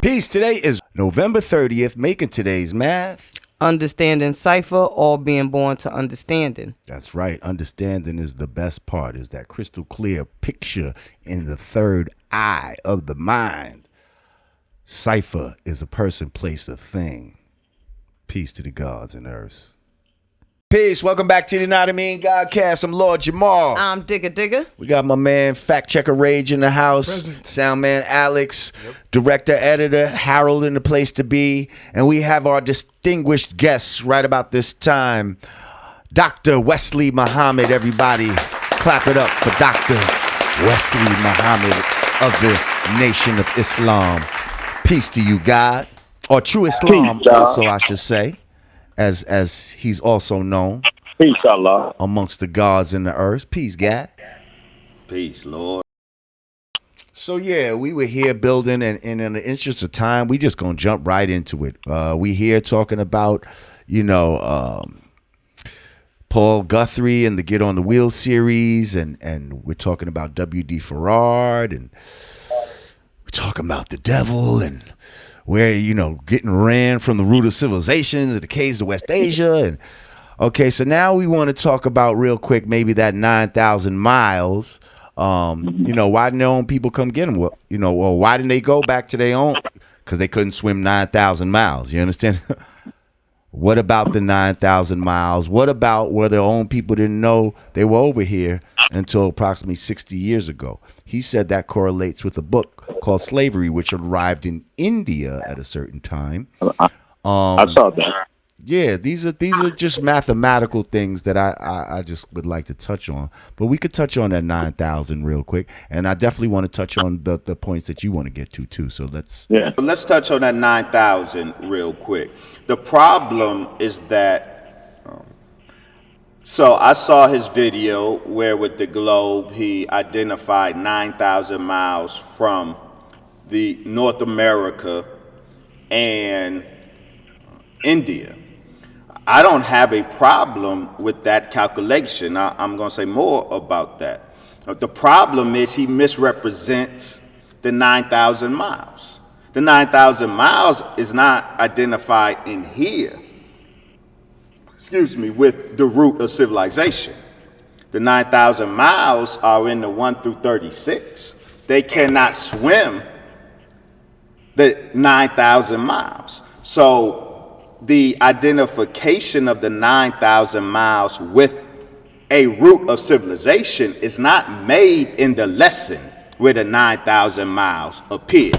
Peace. Today is November 30th, making today's math. Understanding cipher, all being born to understanding. That's right. Understanding is the best part, is that crystal clear picture in the third eye of the mind. Cipher is a person, place, a thing. Peace to the gods and earth. Peace. Welcome back to the Yanadameen Godcast. I'm Lord Jamar. I'm Digger. We got my man, Fact Checker Rage in the house. Present. Sound man Alex. Yep. Director, editor, Harold in the place to be. And we have our distinguished guests right about this time. Dr. Wesley Muhammad, everybody. Clap it up for Dr. Wesley Muhammad of the Nation of Islam. Peace to you, God. Or True Islam, also, I should say. As he's also known. Peace, Allah. Amongst the gods and the earth. Peace, God. Peace, Lord. So, yeah, we were here building, and in the interest of time, we just going to jump right into it. We here talking about, Paul Guthrie and the Get on the Wheel series, and we're talking about W.D. Farrar, and we're talking about the devil, and where, getting ran from the root of civilization to the caves of West Asia. And okay, so now we want to talk about real quick, maybe that 9,000 miles. Why didn't their own people come get them? Well, why didn't they go back to their own? Because they couldn't swim 9,000 miles. You understand? What about the 9,000 miles? What about where their own people didn't know they were over here until approximately 60 years ago? He said that correlates with a book called Slavery, which arrived in India at a certain time. I saw that. Yeah, these are just mathematical things that I just would like to touch on. But we could touch on that 9,000 real quick, and I definitely want to touch on the points that you want to get to too. So let's touch on that 9,000 real quick. The problem is that so I saw his video where with the globe he identified 9,000 miles from the North America and India. I don't have a problem with that calculation. I'm going to say more about that. The problem is he misrepresents the 9,000 miles. The 9,000 miles is not identified in here, with the root of civilization. The 9,000 miles are in the 1 through 36. They cannot swim the 9,000 miles. So the identification of the 9,000 miles with a root of civilization is not made in the lesson where the 9,000 miles appear.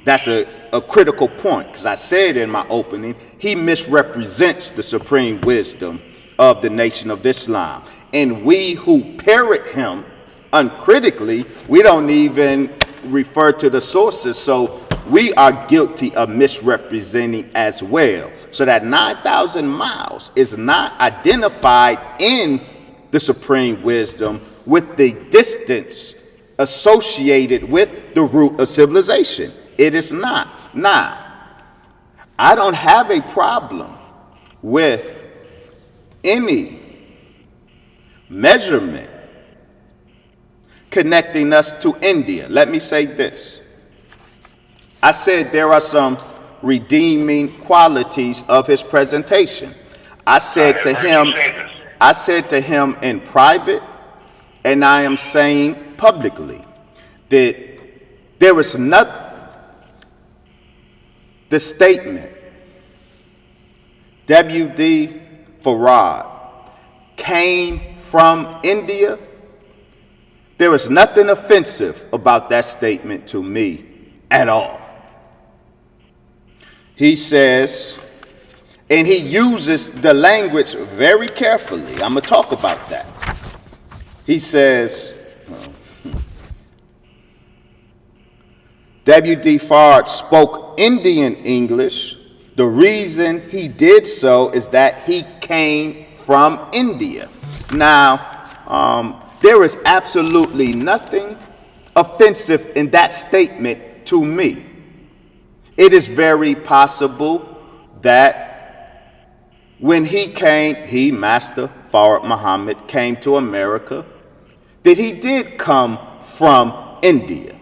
That's a critical point, because I said in my opening, he misrepresents the supreme wisdom of the Nation of Islam. And we who parrot him uncritically, we don't even refer to the sources, so we are guilty of misrepresenting as well. So that 9,000 miles is not identified in the supreme wisdom with the distance associated with the root of civilization. It is not. Now, I don't have a problem with any measurement connecting us to India. Let me say this. I said there are some redeeming qualities of his presentation. I said to him in private, and I am saying publicly, that there is not the statement W.D. Farrar came from India. There is nothing offensive about that statement to me at all. He says, and he uses the language very carefully. I'm going to talk about that. He says, W.D. Farrar spoke Indian English. The reason he did so is that he came from India. Now, there is absolutely nothing offensive in that statement to me. It is very possible that when he, Master Farrar Muhammad, came to America, that he did come from India.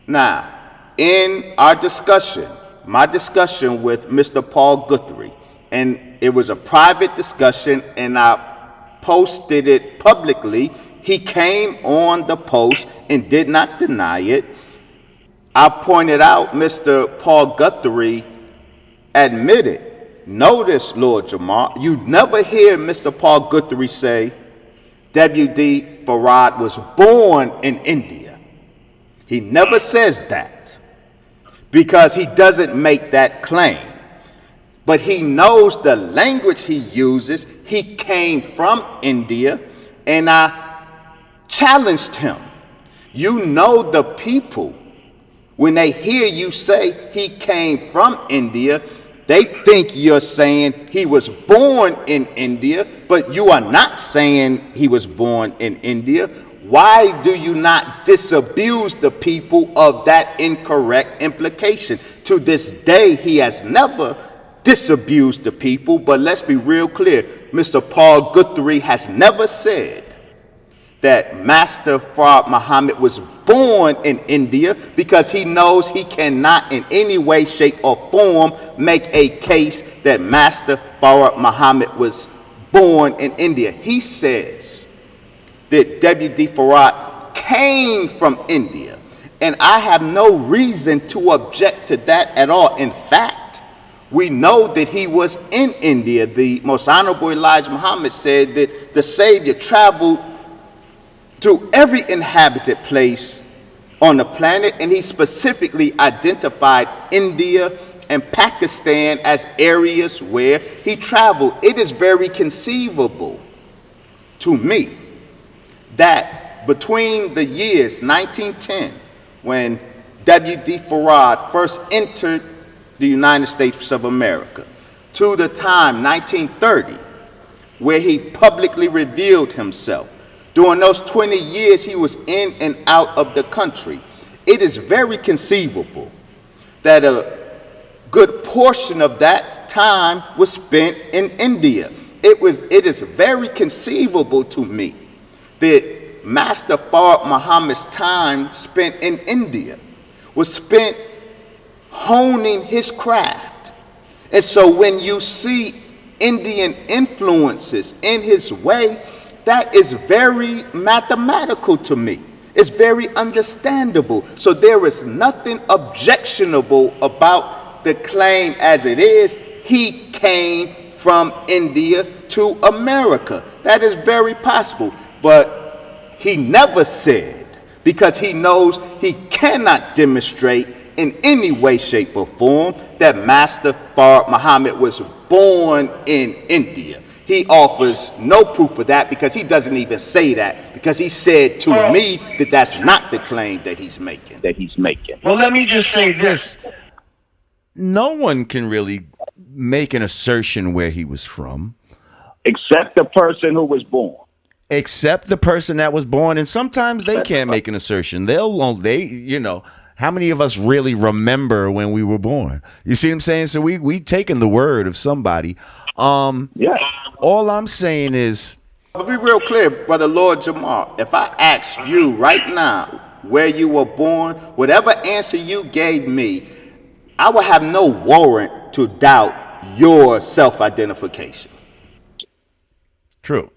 Now, in our discussion, my discussion with Mr. Paul Guthrie, and it was a private discussion, and I posted it publicly. He came on the post and did not deny it. I pointed out Mr. Paul Guthrie admitted. Notice, Lord Jamar, you never hear Mr. Paul Guthrie say W.D. Farad was born in India. He never says that because he doesn't make that claim. But he knows the language he uses. He came from India, and I challenged him. You know the people, when they hear you say he came from India, they think you're saying he was born in India, but you are not saying he was born in India. Why do you not disabuse the people of that incorrect implication? To this day, he has never disabused the people, but let's be real clear. Mr. Paul Guthrie has never said that Master Fard Muhammad was born in India, because he knows he cannot in any way, shape, or form make a case that Master Fard Muhammad was born in India. He says that W.D. Farad came from India, and I have no reason to object to that at all. In fact, we know that he was in India. The Most Honorable Elijah Muhammad said that the Savior traveled to every inhabited place on the planet, and he specifically identified India and Pakistan as areas where he traveled. It is very conceivable to me that between the years 1910, when W.D. Farad first entered the United States of America, to the time 1930, where he publicly revealed himself, during those 20 years he was in and out of the country, it is very conceivable that a good portion of that time was spent in India. It is very conceivable to me that Master Fard Muhammad's time spent in India was spent honing his craft. And so when you see Indian influences in his way, that is very mathematical to me. It's very understandable. So there is nothing objectionable about the claim as it is. He came from India to America. That is very possible. But he never said, because he knows he cannot demonstrate in any way, shape, or form that Master Fard Muhammad was born in India. He offers no proof of that, because he doesn't even say that, because he said to me that that's not the claim that he's making. Well, let me just say this. No one can really make an assertion where he was from. Except the person who was born. Except the person that was born. And sometimes they can't make an assertion. How many of us really remember when we were born? You see what I'm saying? So we taken the word of somebody. Yeah. All I'm saying is, I'll be real clear, Brother Lord Jamar. If I asked you right now where you were born, whatever answer you gave me, I would have no warrant to doubt your self-identification. true.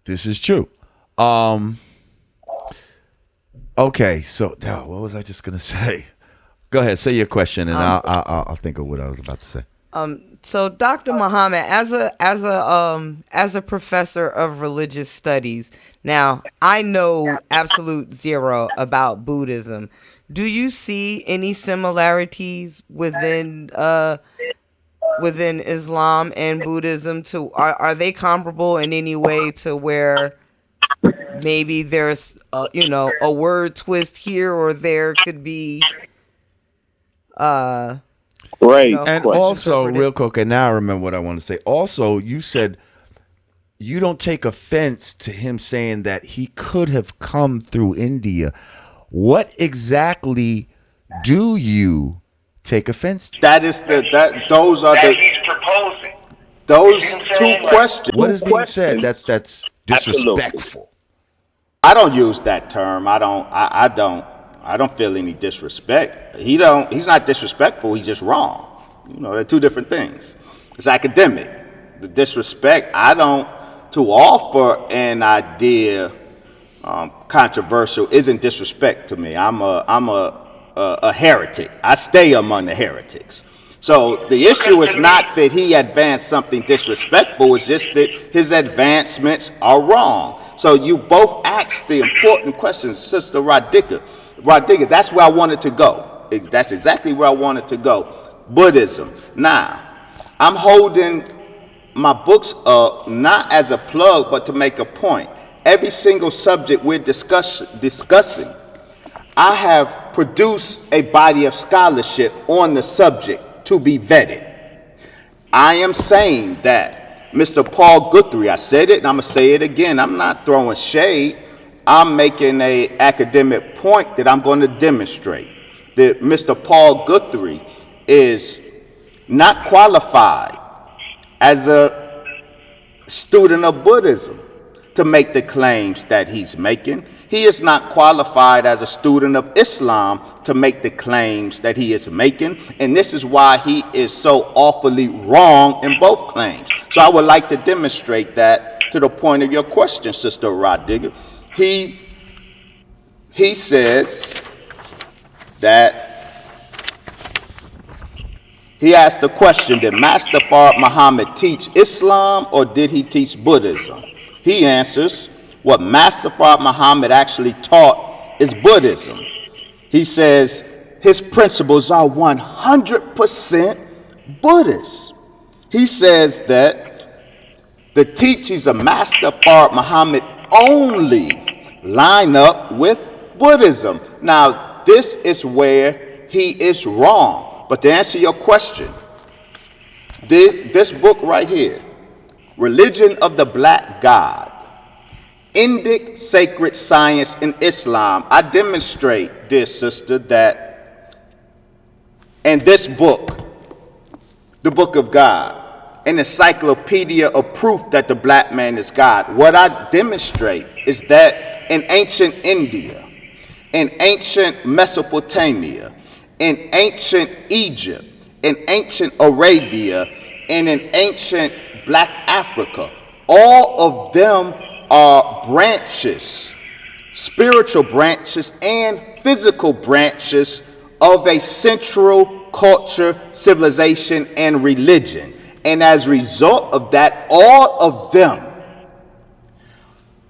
This is true. Okay, so what was I just gonna say? Go ahead, say your question, and I'll think of what I was about to say. So Dr. Muhammad, as a professor of religious studies, now I know absolute zero about Buddhism. Do you see any similarities within Islam and Buddhism? Are they comparable in any way to where maybe there's a word twist here or there could be Right. And also, real quick, and now I remember what I want to say. Also, you said you don't take offense to him saying that he could have come through India. What exactly do you take offense to? Those are he's proposing. those You can two say, like, questions. What is being said? That's disrespectful. I don't use that term. I don't I don't feel any disrespect. He's not disrespectful, he's just wrong. You know, they're two different things. It's academic. The disrespect, I don't, to offer an idea controversial isn't disrespect to me. I'm a heretic. I stay among the heretics. So the issue is not that he advanced something disrespectful, it's just that his advancements are wrong. So you both asked the important question, Sister Radhika. Radhika, that's where I wanted to go. That's exactly where I wanted to go. Buddhism. Now, I'm holding my books up not as a plug, but to make a point. Every single subject we're discussing, I have produced a body of scholarship on the subject to be vetted. I am saying that Mr. Paul Guthrie, I said it and I'm going to say it again. I'm not throwing shade. I'm making an academic point that I'm going to demonstrate. That Mr. Paul Guthrie is not qualified as a student of Buddhism to make the claims that he's making. He is not qualified as a student of Islam to make the claims that he is making. And this is why he is so awfully wrong in both claims. So I would like to demonstrate that to the point of your question, Sister Radhika. He says that he asked the question, did Master Muhammad teach Islam or did he teach Buddhism? He answers, what Master Muhammad actually taught is Buddhism. He says his principles are 100% Buddhist. He says that the teachings of Master Muhammad only line up with Buddhism. Now, this is where he is wrong. But to answer your question, this book right here, Religion of the Black God, Indic Sacred Science in Islam, I demonstrate, dear sister, that in this book, the Book of God, an encyclopedia of proof that the black man is God, what I demonstrate is that in ancient India, in ancient Mesopotamia, in ancient Egypt, in ancient Arabia, and in ancient Black Africa, all of them are branches, spiritual branches and physical branches of a central culture, civilization, and religion. And as a result of that, all of them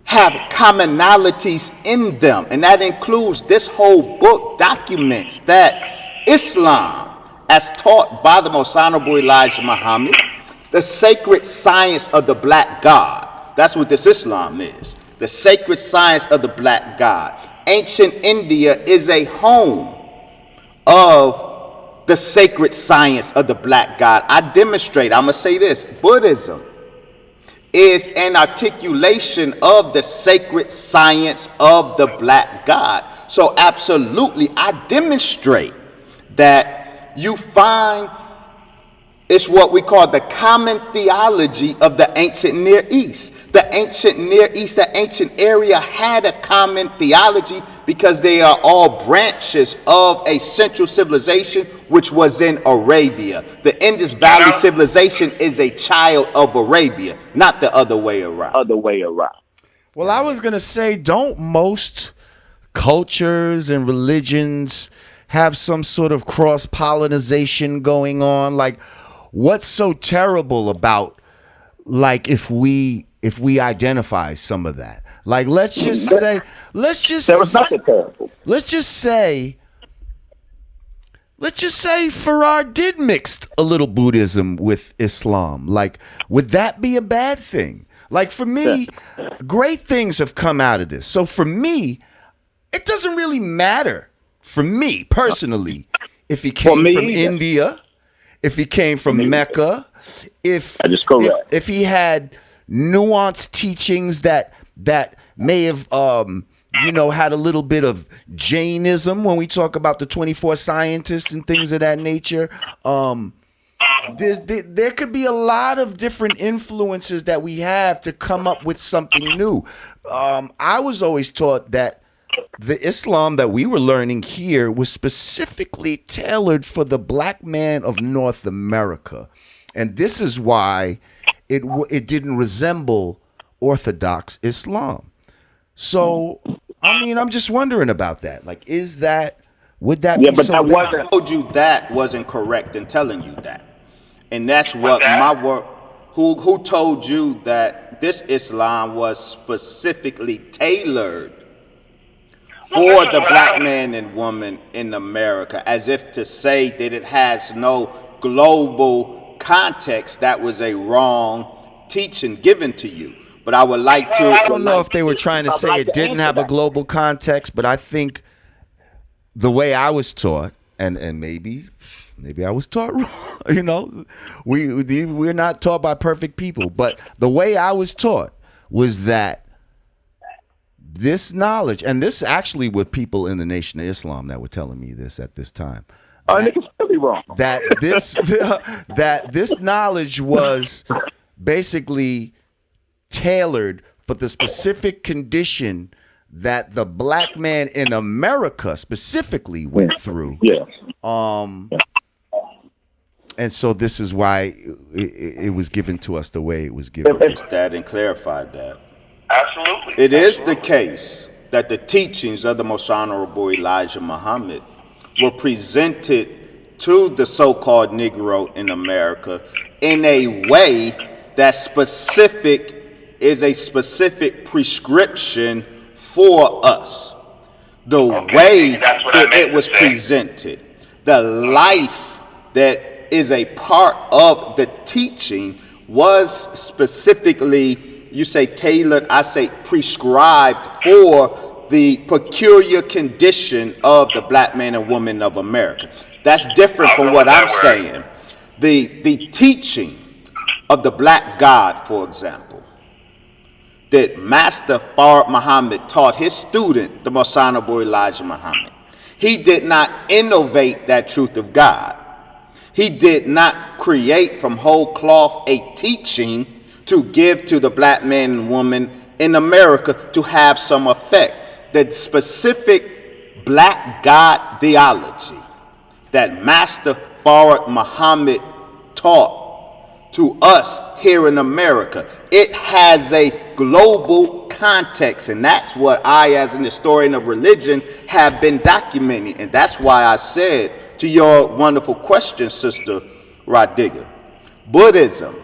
have commonalities in them. And that includes, this whole book documents that Islam, as taught by the Most Honorable Elijah Muhammad, the sacred science of the black God. That's what this Islam is. The sacred science of the black God. Ancient India is a home of the sacred science of the black God. I demonstrate, I'm going to say this, Buddhism is an articulation of the sacred science of the black God. So absolutely, I demonstrate that you find it's what we call the common theology of the ancient Near East. The ancient Near East, the ancient area had a common theology because they are all branches of a central civilization which was in Arabia. The Indus Valley civilization is a child of Arabia, not the other way around. Well, I was going to say, don't most cultures and religions have some sort of cross-pollination going on? Like, what's so terrible about, like, if we identify some of that? Like, let's just say There was nothing terrible. Let's just say Farrar did mix a little Buddhism with Islam. Like, would that be a bad thing? Like, for me, great things have come out of this. So for me, it doesn't really matter, for me personally, if he came from India, if he came from Mecca, if he had nuanced teachings that may have had a little bit of Jainism when we talk about the 24 scientists and things of that nature. There could be a lot of different influences that we have to come up with something new. I was always taught that the Islam that we were learning here was specifically tailored for the black man of North America. And this is why it didn't resemble Orthodox Islam. So, I mean, I'm just wondering about that. Like, would that be but so that bad? wasn't. I told you that wasn't correct in telling you that. And that's what my work, who told you that this Islam was specifically tailored for the black man and woman in America, as if to say that it has no global context? That was a wrong teaching given to you. But I would like to. I don't know if they were trying to say it didn't have a global context, but I think the way I was taught, and maybe I was taught wrong. You know, we're not taught by perfect people, but the way I was taught was that this knowledge, and this actually were people in the Nation of Islam that were telling me this at this time. Niggas really wrong. That this knowledge was basically tailored for the specific condition that the black man in America specifically went through. Yeah. And so this is why it was given to us the way it was given. That and clarified that. Absolutely. It is the case that the teachings of the Most Honorable Elijah Muhammad were presented to the so-called Negro in America in a way that is a specific prescription for us. The way that it was presented, the life that is a part of the teaching was specifically, you say tailored, I say prescribed for the peculiar condition of the black man and woman of America. That's different from what I'm saying. The teaching of the black God, for example, that Master Farad Muhammad taught his student, the Most Honorable Elijah Muhammad. He did not innovate that truth of God. He did not create from whole cloth a teaching to give to the black man and woman in America to have some effect. The specific black God theology that Master Farad Muhammad taught to us here in America, it has a global context, and that's what I, as an historian of religion, have been documenting. And that's why I said to your wonderful question, Sister Rodiga, Buddhism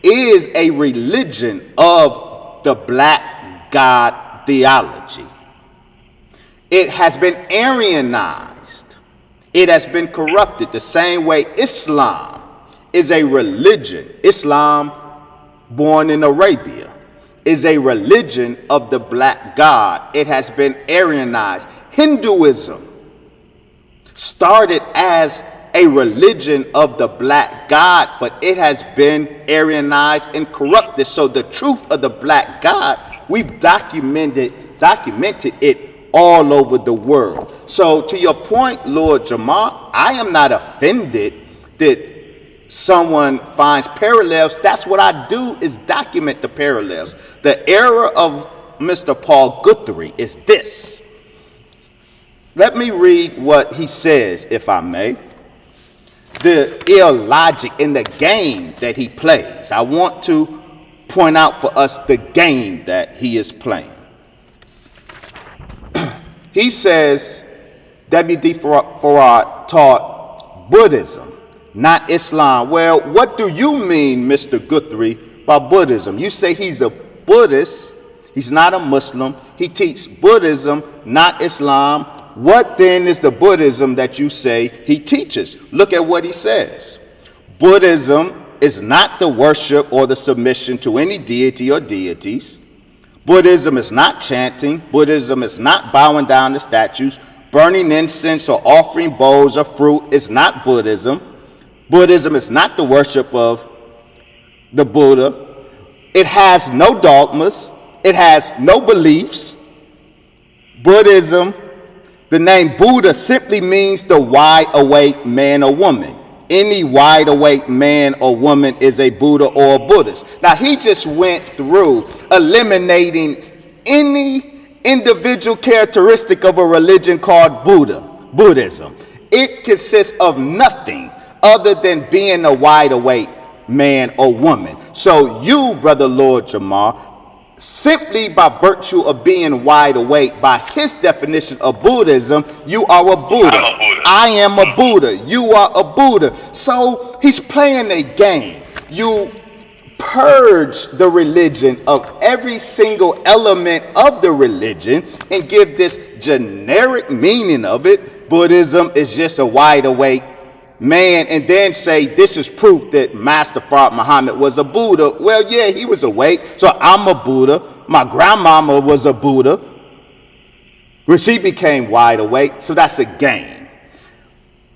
is a religion of the black God theology. It has been Aryanized. It has been corrupted the same way Islam is a religion. Islam, born in Arabia, is a religion of the black God. It has been Aryanized. Hinduism started as a religion of the black God, but it has been Aryanized and corrupted. So the truth of the black God, we've documented it all over the world. So to your point, Lord Jamar, I am not offended that someone finds parallels. That's what I do, is document the parallels. The error of Mr. Paul Guthrie is this. Let me read what he says, if I may. The illogic in the game that he plays. I want to point out for us the game that he is playing. He says W.D. Farad taught Buddhism, not Islam. Well, what do you mean, Mr. Guthrie, by Buddhism? You say he's a Buddhist. He's not a Muslim. He teaches Buddhism, not Islam. What then is the Buddhism that you say he teaches? Look at what he says. Buddhism is not the worship or the submission to any deity or deities. Buddhism is not chanting. Buddhism is not bowing down to statues. Burning incense or offering bowls of fruit is not Buddhism. Buddhism is not the worship of the Buddha. It has no dogmas. It has no beliefs. Buddhism, the name Buddha simply means the wide-awake man or woman. Any wide-awake man or woman is a Buddha or a Buddhist. Now, he just went through eliminating any individual characteristic of a religion called Buddhism. It consists of nothing other than being a wide awake man or woman. So you, Brother Lord Jamar, simply by virtue of being wide awake, by his definition of Buddhism, you are a Buddha. I'm a Buddha. I am a Buddha. You are a Buddha. So he's playing a game. You purge the religion of every single element of the religion and give this generic meaning of it. Buddhism is just a wide awake man, and then say this is proof that Master Fard Muhammad was a Buddha. Well, yeah, he was awake, so I'm a Buddha. My grandmama was a Buddha when she became wide awake, so that's a game.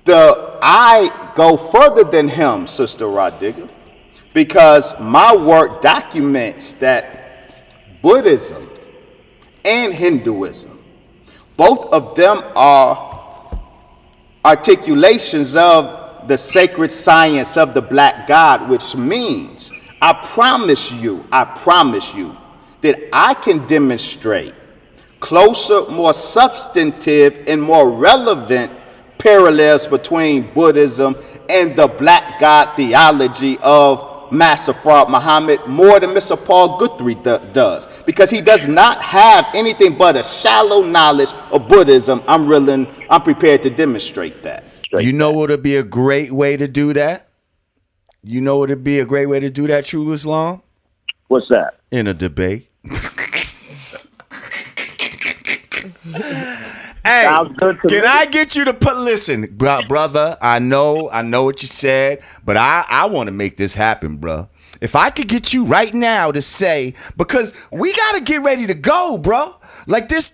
I go further than him, Sister Roddigger, because my work documents that Buddhism and Hinduism, both of them are articulations of the sacred science of the black God, which means I promise you that I can demonstrate closer, more substantive, and more relevant parallels between Buddhism and the black God theology of Master Fard Muhammad more than Mr. Paul Guthrie does, because he does not have anything but a shallow knowledge of Buddhism. I'm prepared to demonstrate that. You know what would be a great way to do that? You know what would be a great way to do that, True Islam? What's that? In a debate. Hey, can I get you to listen, brother, I know what you said, but I want to make this happen, bro. If I could get you right now to say, because we got to get ready to go, bro. Like this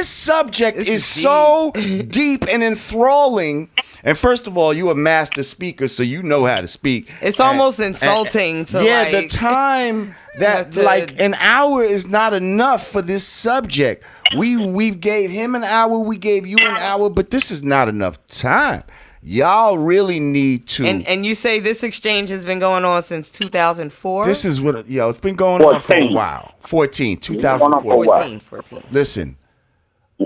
subject is so deep and enthralling. And first of all, you a master speaker, so you know how to speak. It's almost insulting to yeah, like, the time that like an hour is not enough for this subject. We gave him an hour, we gave you an hour, but this is not enough time. Y'all really need to. And you say this exchange has been going on since 2004? This is what it's been going on for a while. 2014. 14. Listen,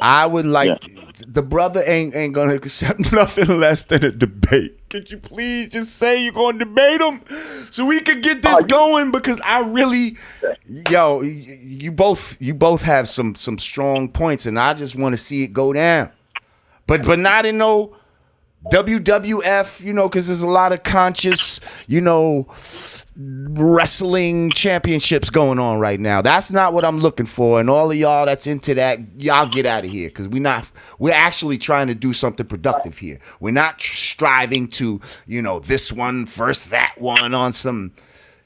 I would like the brother ain't gonna accept nothing less than a debate. Could you please just say you're gonna debate him so we can get this going? Because I really, you both have some strong points, and I just want to see it go down. But not in no WWF, because there's a lot of conscious, wrestling championships going on right now. That's not what I'm looking for. And all of y'all that's into that, y'all get out of here, because we're actually trying to do something productive here. We're not striving to, this one first, that one on some,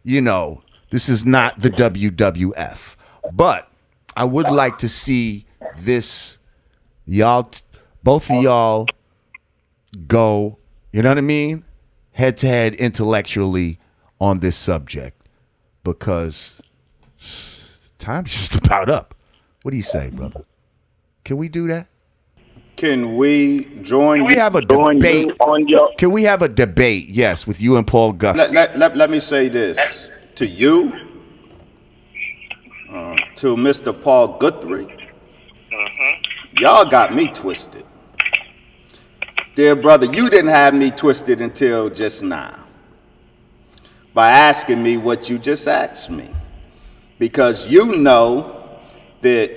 this is not the WWF. But I would like to see this, both of y'all go, you know what I mean? Head to head intellectually on this subject, because time's just about up. What do you say, brother? Can we do that? Can we join? Can we have a debate? Can we have a debate? Yes, with you and Paul Guthrie. Let me say this to you, to Mr. Paul Guthrie. Y'all got me twisted. Dear brother, you didn't have me twisted until just now by asking me what you just asked me, because you know that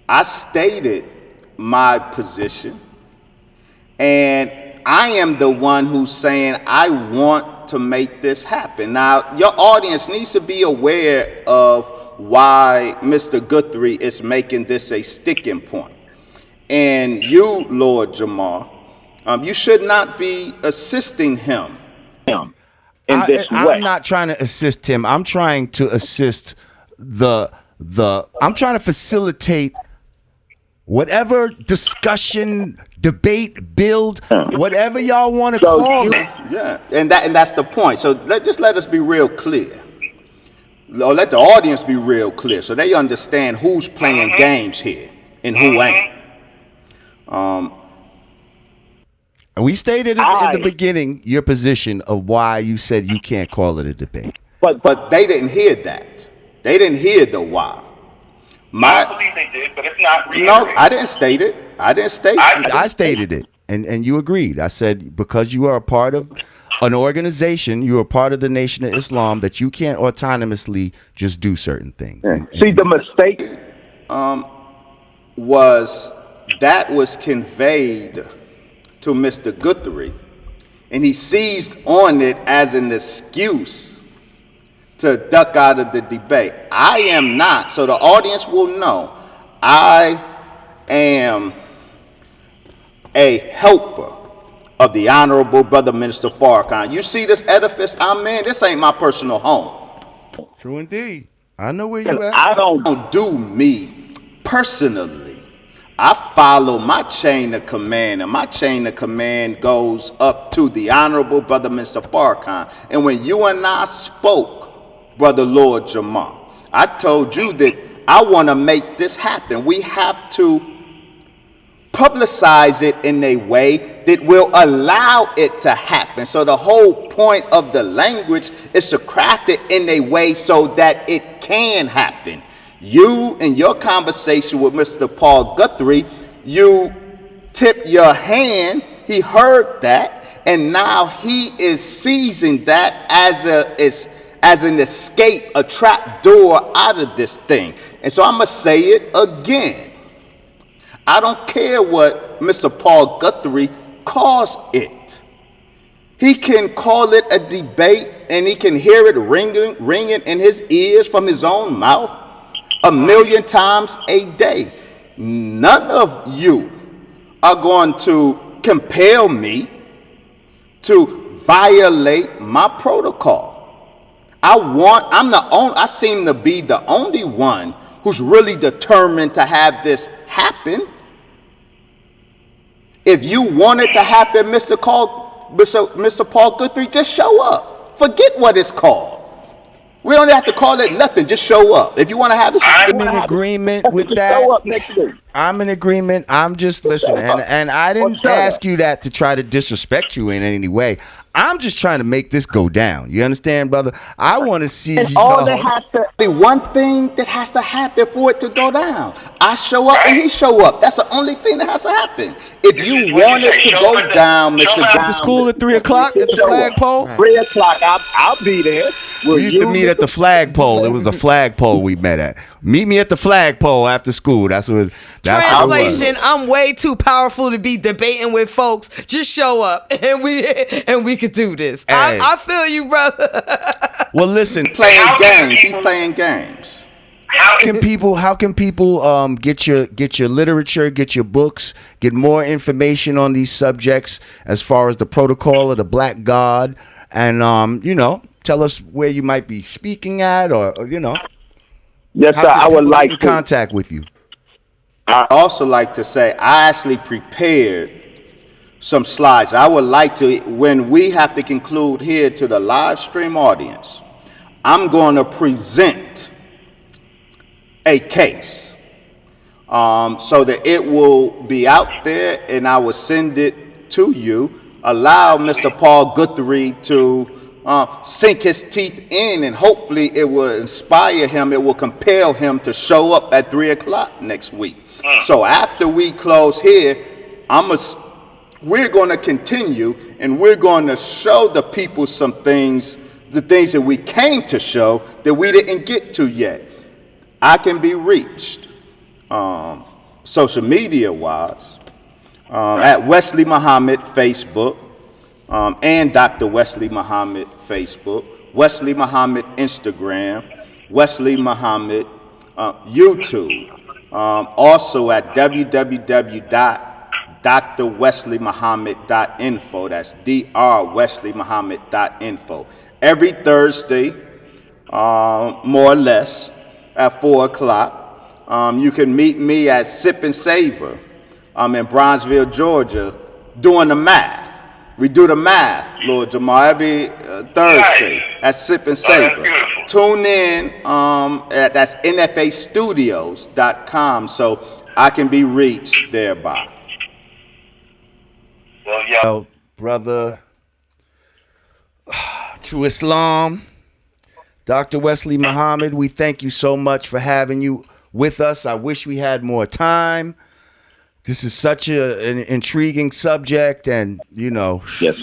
I stated my position, and I am the one who's saying I want to make this happen. Now, your audience needs to be aware of why Mr. Guthrie is making this a sticking point. And you, Lord Jamar, you should not be assisting him in this way. I'm not trying to assist him. I'm trying to assist I'm trying to facilitate whatever discussion, debate, build, whatever y'all want to call it. Yeah, and that's the point. So just let us be real clear. Or let the audience be real clear so they understand who's playing games here and who ain't. We stated in the beginning your position of why you said you can't call it a debate. But they didn't hear that. They didn't hear the why. I believe they did, but it's not reiterated. No, I didn't state it. I didn't state it. I stated it, and you agreed. I said because you are a part of an organization, you are part of the Nation of Islam, that you can't autonomously just do certain things. See, the mistake was conveyed to Mr. Guthrie, and he seized on it as an excuse to duck out of the debate. I am not, so the audience will know, I am a helper of the Honorable Brother Minister Farrakhan. You see this edifice I'm in? This ain't my personal home. True indeed. I know where you at. I Don't do me personally. I follow my chain of command, and my chain of command goes up to the Honorable Brother Minister Farrakhan. And when you and I spoke, Brother Lord Jamar, I told you that I want to make this happen. We have to publicize it in a way that will allow it to happen. So the whole point of the language is to craft it in a way so that it can happen. You, in your conversation with Mr. Paul Guthrie, you tipped your hand. He heard that, and now he is seizing that as an escape, a trap door out of this thing. And so I'm going to say it again. I don't care what Mr. Paul Guthrie calls it. He can call it a debate, and he can hear it ringing in his ears from his own mouth 1,000,000 times a day. None of you are going to compel me to violate my protocol. I seem to be the only one who's really determined to have this happen. If you want it to happen, Mr. Paul Guthrie, just show up. Forget what it's called. We don't have to call it nothing. Just show up. If you want to have this, I'm in agreement with that. show up next week. I'm in agreement. I'm just listening, and I didn't ask you that to try to disrespect you in any way. I'm just trying to make this go down. You understand, brother? I want to see All that has to the one thing that has to happen for it to go down. I show up and he show up. That's the only thing that has to happen. If you want it to go down, Mr. At the school at 3 o'clock at the flagpole. 3 o'clock. I'll be there. We used to meet at the flagpole. It was the flagpole we met at. Meet me at the flagpole after school. That's what. Translation: I'm way too powerful to be debating with folks. Just show up, and we could do this. Hey. I feel you, brother. Well, listen. Playing games. He's playing games. How can people get your literature, get your books, get more information on these subjects as far as the protocol of the Black God, and tell us where you might be speaking at, or Yes, sir. I would like in to contact with you. I also like to say I actually prepared some slides. I would like to, when we have to conclude here to the live stream audience, I'm going to present a case so that it will be out there, and I will send it to you. Allow Mr. Paul Guthrie to sink his teeth in, and hopefully it will inspire him. It will compel him to show up at 3 o'clock next week. So after we close here, we're going to continue, and we're going to show the people some things, the things that we came to show that we didn't get to yet. I can be reached social media wise at Wesley Muhammad Facebook and Dr. Wesley Muhammad Facebook, Wesley Muhammad Instagram, Wesley Muhammad YouTube. Also at www.drwesleymuhammad.info. That's drwesleymuhammad.info. Every Thursday, more or less, at 4 o'clock. You can meet me at Sip and Savor in Bronzeville, Georgia, doing the math. We do the math, Lord Jamar, every Thursday at Sip and Savor. Tune in, that's nfastudios.com, so I can be reached thereby. Well, brother, to Islam, Dr. Wesley Muhammad, we thank you so much for having you with us. I wish we had more time. This is such an intriguing subject, and Yes, sir.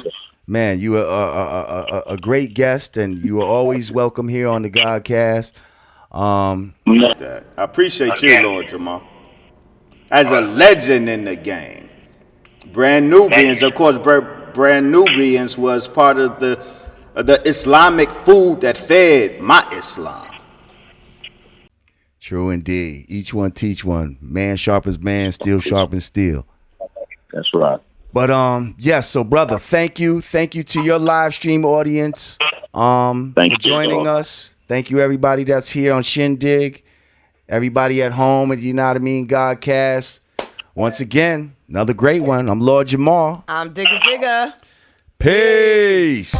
man, you are a great guest, and you are always welcome here on the Godcast. I appreciate you, Lord Jamar. As a legend in the game. Brand Nubians, of course, Brand Nubians was part of the Islamic food that fed my Islam. True indeed. Each one teach one. Man sharpens man, steel sharpens steel. That's right. But yes, so brother, thank you. Thank you to your live stream audience for joining us. Thank you everybody that's here on Shindig. Everybody at home at Yanadameen Godcast. Once again, another great one. I'm Lord Jamar. I'm Digga. Peace.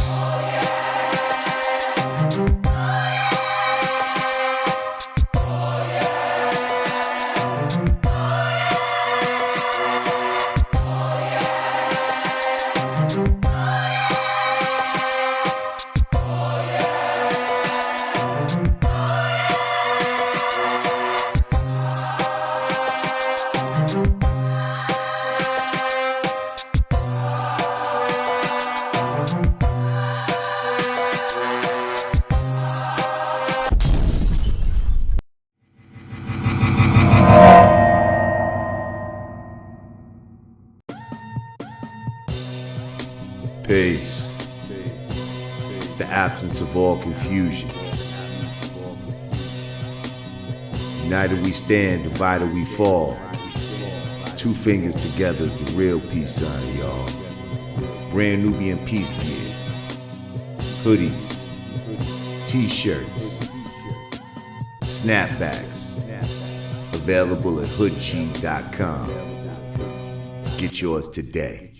Peace. It's the absence of all confusion. United we stand, divided we fall. Two fingers together is the real peace sign, y'all. Brand Nubian peace gear. Hoodies. T-shirts. Snapbacks. Available at hoodg.com. Get yours today.